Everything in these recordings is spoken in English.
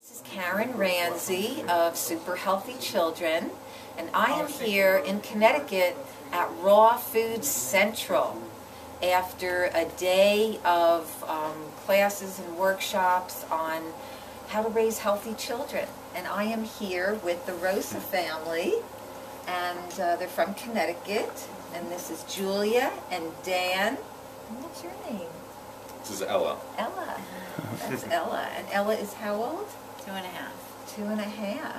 This is Karen Ranzi of Super Healthy Children, and I am here in Connecticut at Raw Food Central after a day of classes and workshops on how to raise healthy children. And I am here with the Rossa family, and they're from Connecticut, and this is Julia and Dan. And what's your name? This is Ella. Ella. That's Ella. And Ella is how old? 2.5. 2.5.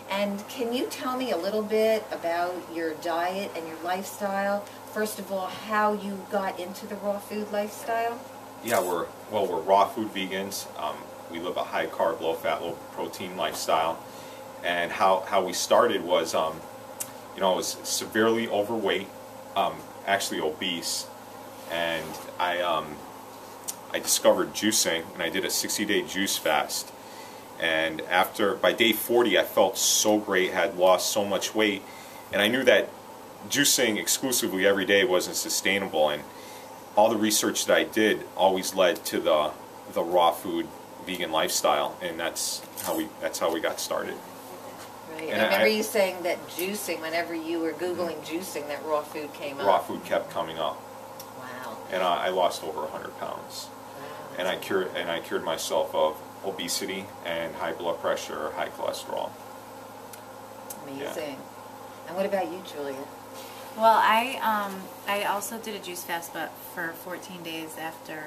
And can you tell me a little bit about your diet and your lifestyle? First of all, how you got into the raw food lifestyle? Yeah, we're raw food vegans. We live a high carb, low fat, low protein lifestyle. And how we started was, I was severely overweight, actually obese, and I discovered juicing, and I did a 60-day juice fast. And by day 40, I felt so great, had lost so much weight, and I knew that juicing exclusively every day wasn't sustainable. And all the research that I did always led to the raw food vegan lifestyle, and that's how we got started. Right. And I remember you saying that juicing, whenever you were Googling juicing, that raw food came up. Raw food kept coming up. Wow. And I lost over 100 pounds. Wow. And I cured myself of obesity and high blood pressure, high cholesterol. Amazing. Yeah. And what about you, Julia? Well, I also did a juice fast, but for 14 days after,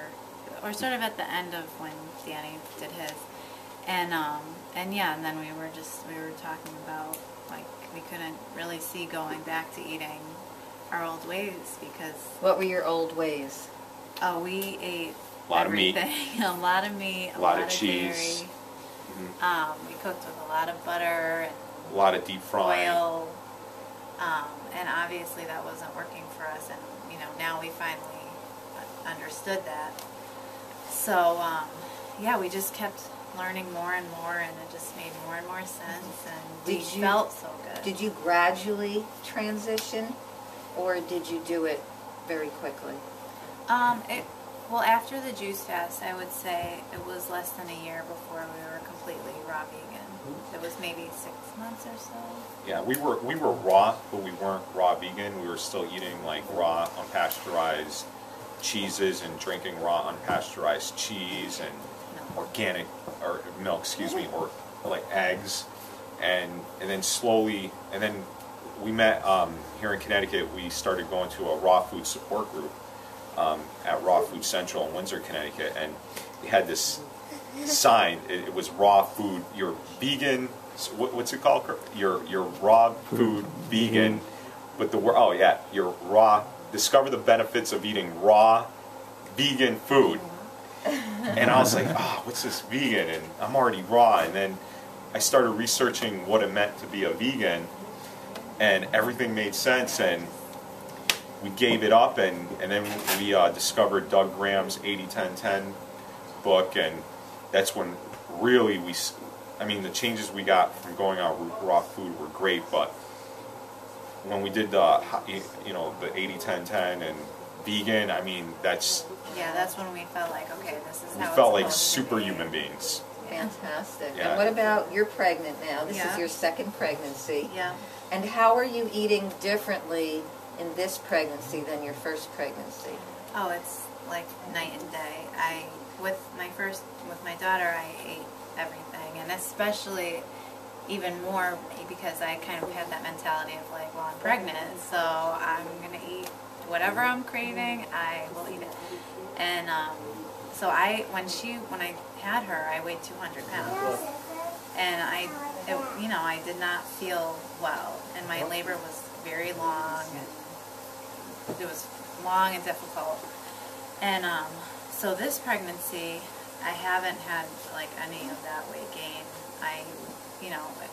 or sort of at the end of when Danny did his, and yeah, and then we were talking about, like, we couldn't really see going back to eating our old ways because. What were your old ways? Oh, we ate a lot everything. of meat, a lot of meat, a lot of cheese. cheese. We cooked with a lot of butter, and a lot of deep frying. oil, and obviously that wasn't working for us. And now we finally understood that. So yeah, we just kept learning more and more, and it just made more and more sense, and we felt so good. Did you gradually transition, or did you do it very quickly? Well, after the juice fast, I would say it was less than a year before we were completely raw vegan. It was maybe 6 months or so. Yeah, we were raw, but we weren't raw vegan. We were still eating like raw, unpasteurized cheeses and drinking raw, unpasteurized cheese and organic or milk, excuse me, or like eggs, and then slowly, and then we met here in Connecticut. We started going to a raw food support group at Raw Food Central in Windsor, Connecticut, and we had this sign. It was raw food. You're vegan. What's it called? You're raw food vegan, but you're raw. Discover the benefits of eating raw vegan food. And I was like, what's this vegan? And I'm already raw. And then I started researching what it meant to be a vegan, and everything made sense. And we gave it up, and then we discovered Doug Graham's 80-10-10 book, and that's when really the changes we got from going on raw food were great, but when we did the 80-10-10 and vegan, that's when we felt like, okay, this is how we felt like superhuman beings. Fantastic. Yeah. And what about, you're pregnant now? This Yeah. is your second pregnancy. Yeah. And how are you eating differently in this pregnancy than your first pregnancy? Oh, it's like night and day. With my daughter, I ate everything, and especially even more because I kind of had that mentality of like, well, I'm pregnant, so I'm gonna eat whatever I'm craving, I will eat it. And so when I had her, I weighed 200 pounds, and I did not feel well, and my labor was very long, and it was long and difficult. And so this pregnancy, I haven't had like any of that weight gain.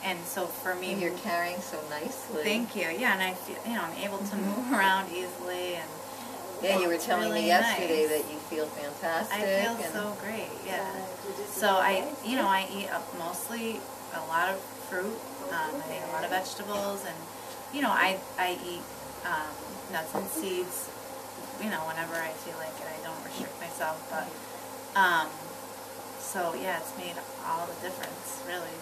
And so for me, And you're carrying so nicely. Thank you. Yeah, and I feel, I'm able to move around easily, and yeah, you were telling really me yesterday nice. that you feel fantastic. I feel so great. Yeah. So I eat mostly a lot of fruit. I eat a lot of vegetables, and I eat nuts and seeds. Whenever I feel like it, I don't restrict myself, but So yeah, it's made all the difference, really.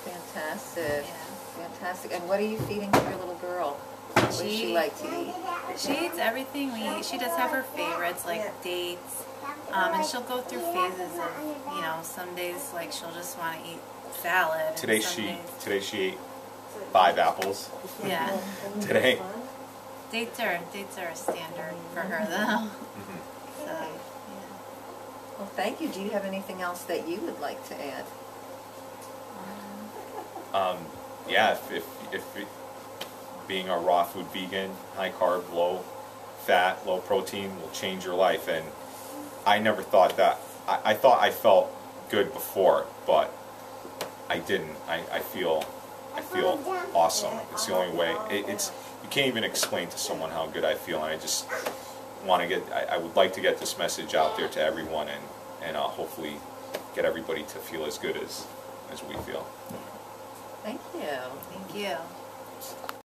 Fantastic. Yeah. Fantastic. And what are you feeding to your little girl? What does she like to eat? She eats everything we eat. She does have her favorites, like dates. And she'll go through phases of, you know, some days like she'll just want to eat salad. Today she ate 5 apples. Yeah. Today. Dates are a standard for her though. So yeah. Well, thank you. Do you have anything else that you would like to add? Yeah, if being a raw food vegan, high carb, low fat, low protein will change your life, and I never thought that. I thought I felt good before, but I didn't. I feel awesome. It's the only way. It's you can't even explain to someone how good I feel, and I just want to get. I would like to get this message out there to everyone, and hopefully get everybody to feel as good as we feel. Thank you. Thank you.